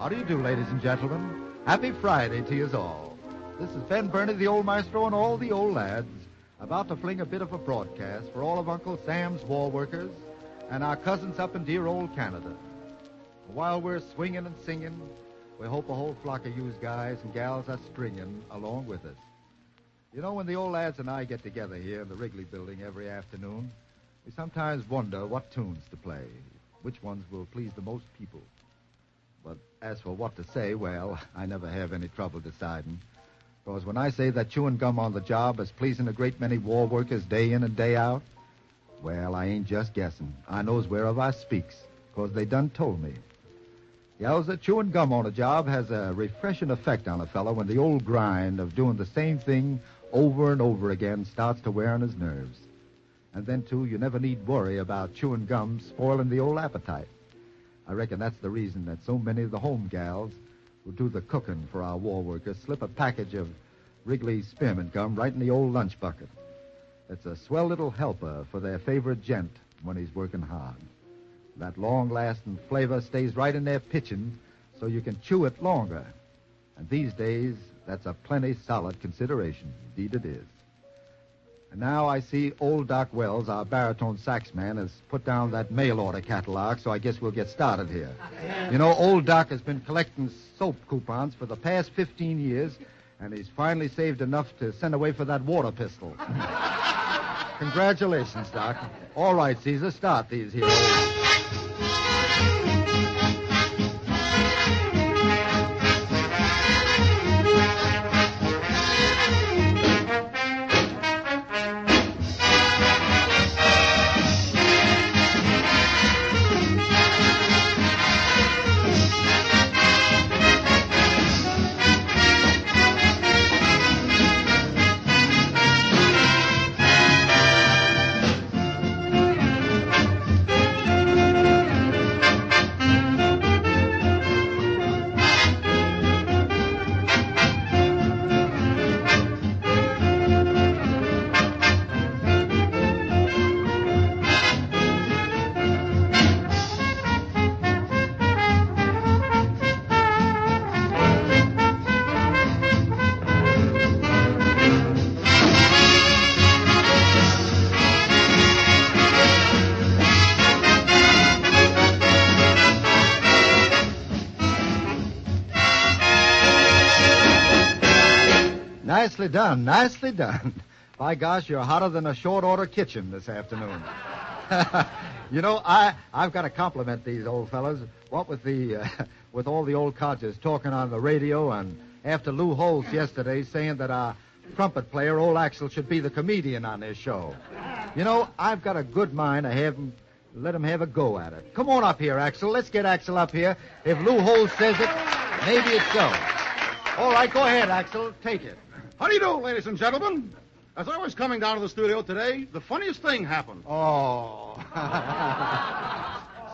How do you do, ladies and gentlemen? Happy Friday to you all. This is Ben Burney, the old maestro, and all the old lads, about to fling a bit of a broadcast for all of Uncle Sam's war workers and our cousins up in dear old Canada. While we're swinging and singing, we hope a whole flock of you guys and gals are stringing along with us. You know, when the old lads and I get together here in the Wrigley Building every afternoon, we sometimes wonder what tunes to play, which ones will please the most people. But as for what to say, well, I never have any trouble deciding. Because when I say that chewing gum on the job is pleasing a great many war workers day in and day out, well, I ain't just guessing. I knows whereof I speaks, because they done told me. Yells that chewing gum on a job has a refreshing effect on a fellow when the old grind of doing the same thing over and over again starts to wear on his nerves. And then, too, you never need worry about chewing gum spoiling the old appetite. I reckon that's the reason that so many of the home gals who do the cooking for our war workers slip a package of Wrigley spearmint gum right in the old lunch bucket. It's a swell little helper for their favorite gent when he's working hard. That long-lasting flavor stays right in their pitching so you can chew it longer. And these days, that's a plenty solid consideration. Indeed it is. And now I see old Doc Wells, our baritone sax man, has put down that mail order catalog, so I guess we'll get started here. You know, old Doc has been collecting soap coupons for the past 15 years, and he's finally saved enough to send away for that water pistol. Congratulations, Doc. All right, Caesar, start these here. Nicely done, nicely done. By gosh, you're hotter than a short-order kitchen this afternoon. You know, I've got to compliment these old fellas. What with with all the old codgers talking on the radio, and after Lou Holtz yesterday saying that our trumpet player, old Axel, should be the comedian on this show. You know, I've got a good mind to let him have a go at it. Come on up here, Axel. Let's get Axel up here. If Lou Holtz says it, maybe it's so. All right, go ahead, Axel. Take it. How do you do, ladies and gentlemen? As I was coming down to the studio today, the funniest thing happened. Oh.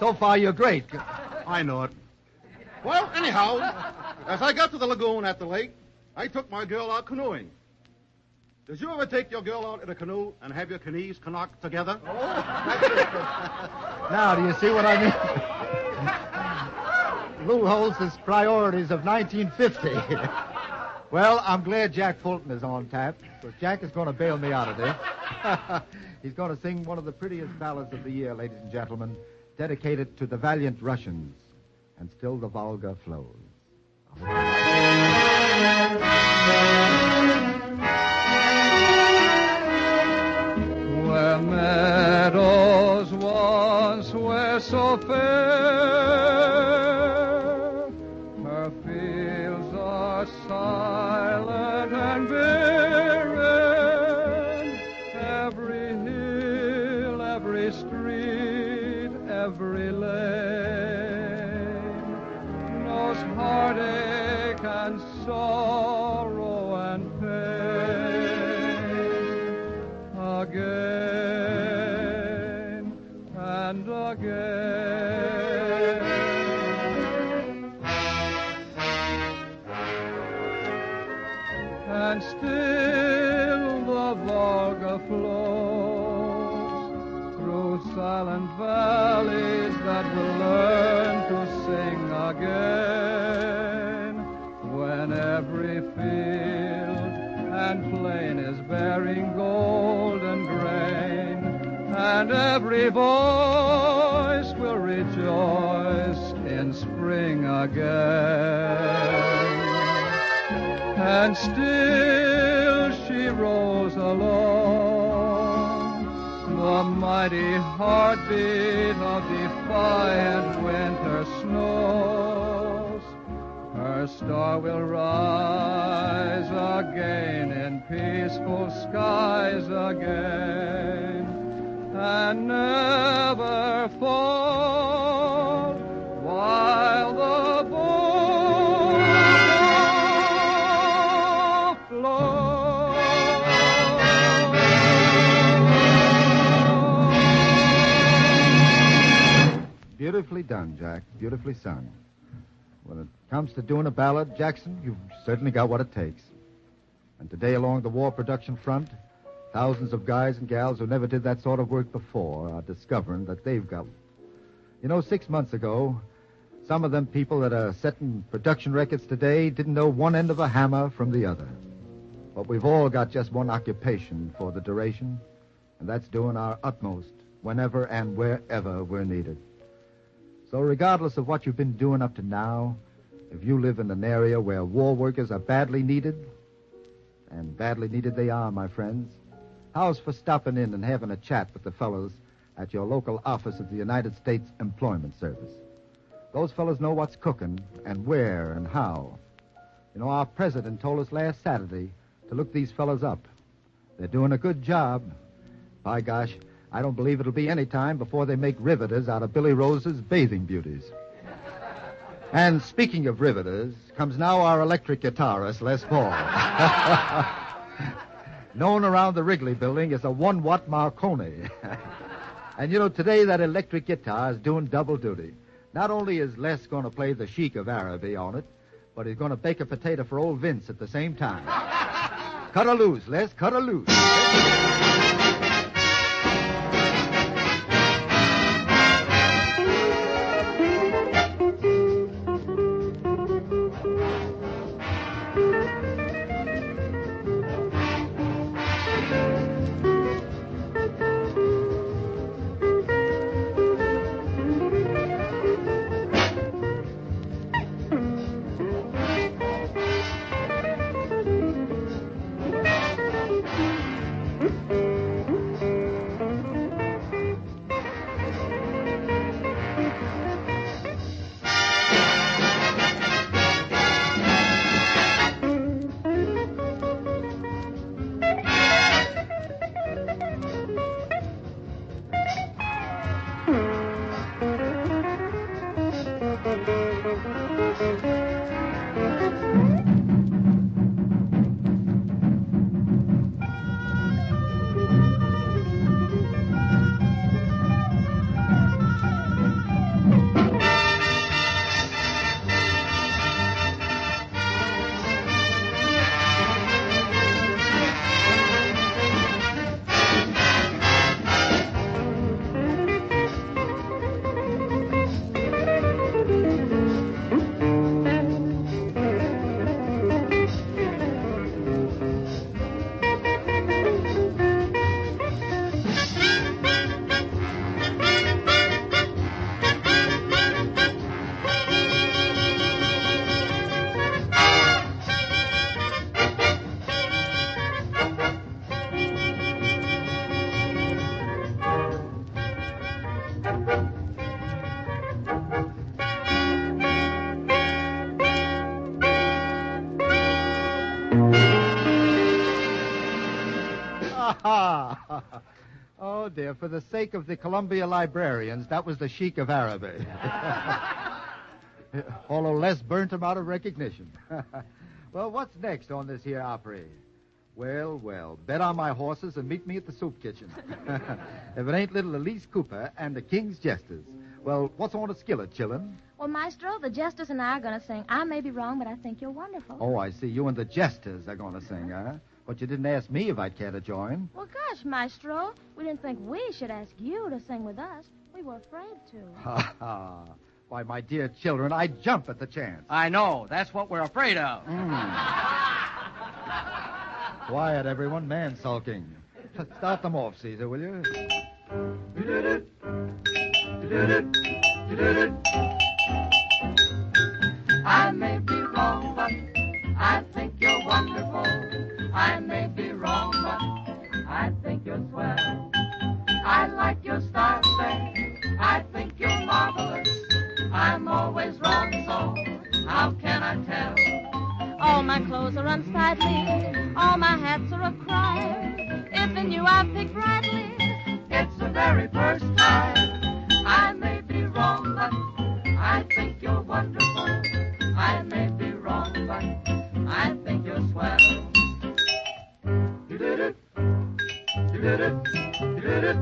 So far, you're great. I know it. Well, anyhow, as I got to the lagoon at the lake, I took my girl out canoeing. Did you ever take your girl out in a canoe and have your knees knocked together? Oh. Now, do you see what I mean? Lou Holtz's priorities of 1950. Well, I'm glad Jack Fulton is on tap, because Jack is going to bail me out of this. He's going to sing one of the prettiest ballads of the year, ladies and gentlemen, dedicated to the valiant Russians. And still the Volga flows. Where meadows once were so fair, her fields are silent and barren. Every hill, every street, every lane knows heartache and sorrow and pain. Again and again. And still the Volga flows through silent valleys that will learn to sing again, when every field and plain is bearing golden grain, and every voice will rejoice in spring again. And still she rolls along, the mighty heartbeat of defiant winter snows. Her star will rise again in peaceful skies again, and never fall while the boat flows. Beautifully done, Jack. Beautifully sung. When it comes to doing a ballad, Jackson, you've certainly got what it takes. And today, along the war production front, thousands of guys and gals who never did that sort of work before are discovering that they've got. 6 months ago, some of them people that are setting production records today didn't know one end of a hammer from the other. But we've all got just one occupation for the duration, and that's doing our utmost whenever and wherever we're needed. So regardless of what you've been doing up to now, if you live in an area where war workers are badly needed, and badly needed they are, my friends, how's for stopping in and having a chat with the fellows at your local office of the United States Employment Service? Those fellows know what's cooking and where and how. Our president told us last Saturday to look these fellows up. They're doing a good job. By gosh, I don't believe it'll be any time before they make riveters out of Billy Rose's bathing beauties. And speaking of riveters, comes now our electric guitarist, Les Paul. Known around the Wrigley Building as a 1-watt Marconi. And today that electric guitar is doing double duty. Not only is Les going to play the Sheik of Araby on it, but he's going to bake a potato for old Vince at the same time. Cut her loose, Les, cut her loose. Oh, dear, for the sake of the Columbia librarians, that was the Sheik of Araby. Although Les burnt him out of recognition. Well, what's next on this here opera? Well, bet on my horses and meet me at the soup kitchen. If it ain't little Elise Cooper and the King's Jesters. Well, what's on the skillet, chillin'? Well, Maestro, the Jesters and I are going to sing I May Be Wrong, But I Think You're Wonderful. Oh, I see. You and the Jesters are going to sing, huh? But you didn't ask me if I'd care to join. Well, gosh, Maestro, we didn't think we should ask you to sing with us. We were afraid to. Ha ha. Why, my dear children, I'd jump at the chance. I know. That's what we're afraid of. Quiet, everyone. Man sulking. Start them off, Caesar, will you? I may be wrong, but I think you're wonderful. I may be wrong, but I think you're swell. I like your style, say. I think you're marvelous. I'm always wrong, so how can I tell? All my clothes are unsightly. All my hats are a crime. If in you I pick brightly, It's the very first time. I may be wrong, but I think you're wonderful. I may be wrong, but I think you're swell. You did it. You did it. You did it.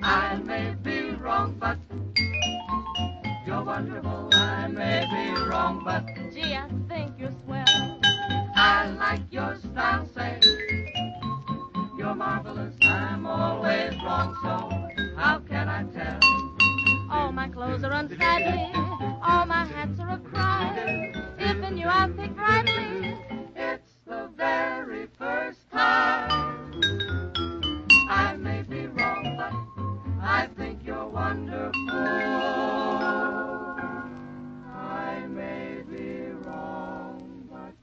I may be wrong, but you're wonderful. I may be wrong, but gee, I think you're swell. I like your style, say. You're marvelous. I'm always wrong, so how can I tell? All my clothes are unsightly. All my hats are a crime. If in you I pick brightly, It's the very first time. I may be wrong, but I think you're wonderful. I may be wrong, but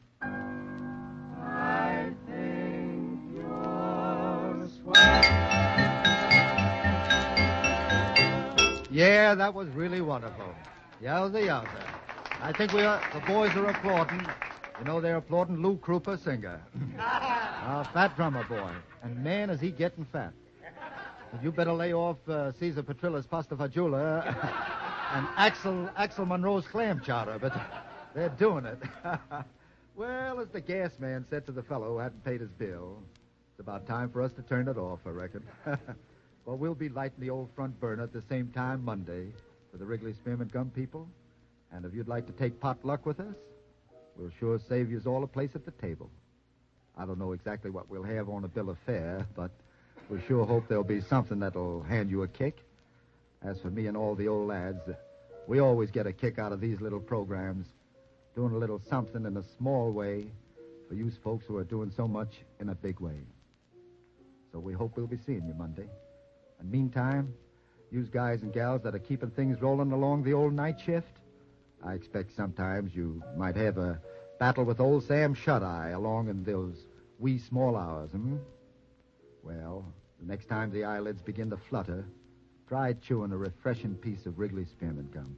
I think you're swell. Yeah, that was really wonderful. Yowza, yowza. I think the boys are applauding. You know, they're applauding Lou Krupa, singer. Our fat drummer boy. And man, is he getting fat. You better lay off Caesar Petrilla's pasta fagioli and Axel Monroe's clam chowder, but they're doing it. Well, as the gas man said to the fellow who hadn't paid his bill, it's about time for us to turn it off, I reckon. Well, we'll be lighting the old front burner at the same time Monday for the Wrigley Spearmint Gum people. And if you'd like to take potluck with us, we'll sure save you all a place at the table. I don't know exactly what we'll have on a bill of fare, but we sure hope there'll be something that'll hand you a kick. As for me and all the old lads, we always get a kick out of these little programs, doing a little something in a small way for you folks who are doing so much in a big way. So we hope we'll be seeing you Monday. And meantime, you guys and gals that are keeping things rolling along the old night shift, I expect sometimes you might have a battle with old Sam Shut-Eye along in those wee small hours, Well, the next time the eyelids begin to flutter, try chewing a refreshing piece of Wrigley Spearmint Gum.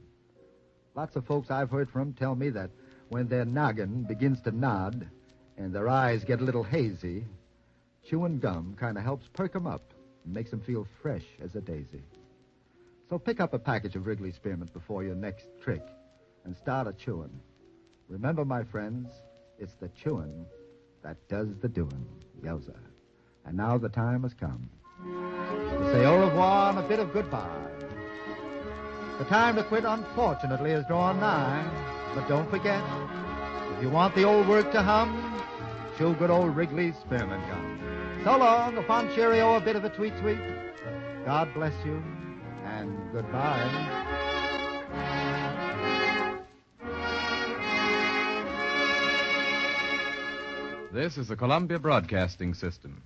Lots of folks I've heard from tell me that when their noggin begins to nod and their eyes get a little hazy, chewing gum kind of helps perk them up and makes them feel fresh as a daisy. So pick up a package of Wrigley Spearmint before your next trick and start a-chewing. Remember, my friends, it's the chewing that does the doing. Yowza. And now the time has come to say au revoir and a bit of goodbye. The time to quit, unfortunately, is drawing nigh. But don't forget, if you want the old work to hum, chew good old Wrigley Spearmint Gum. So long, upon cheerio, a bit of a tweet. God bless you, and goodbye. This is the Columbia Broadcasting System.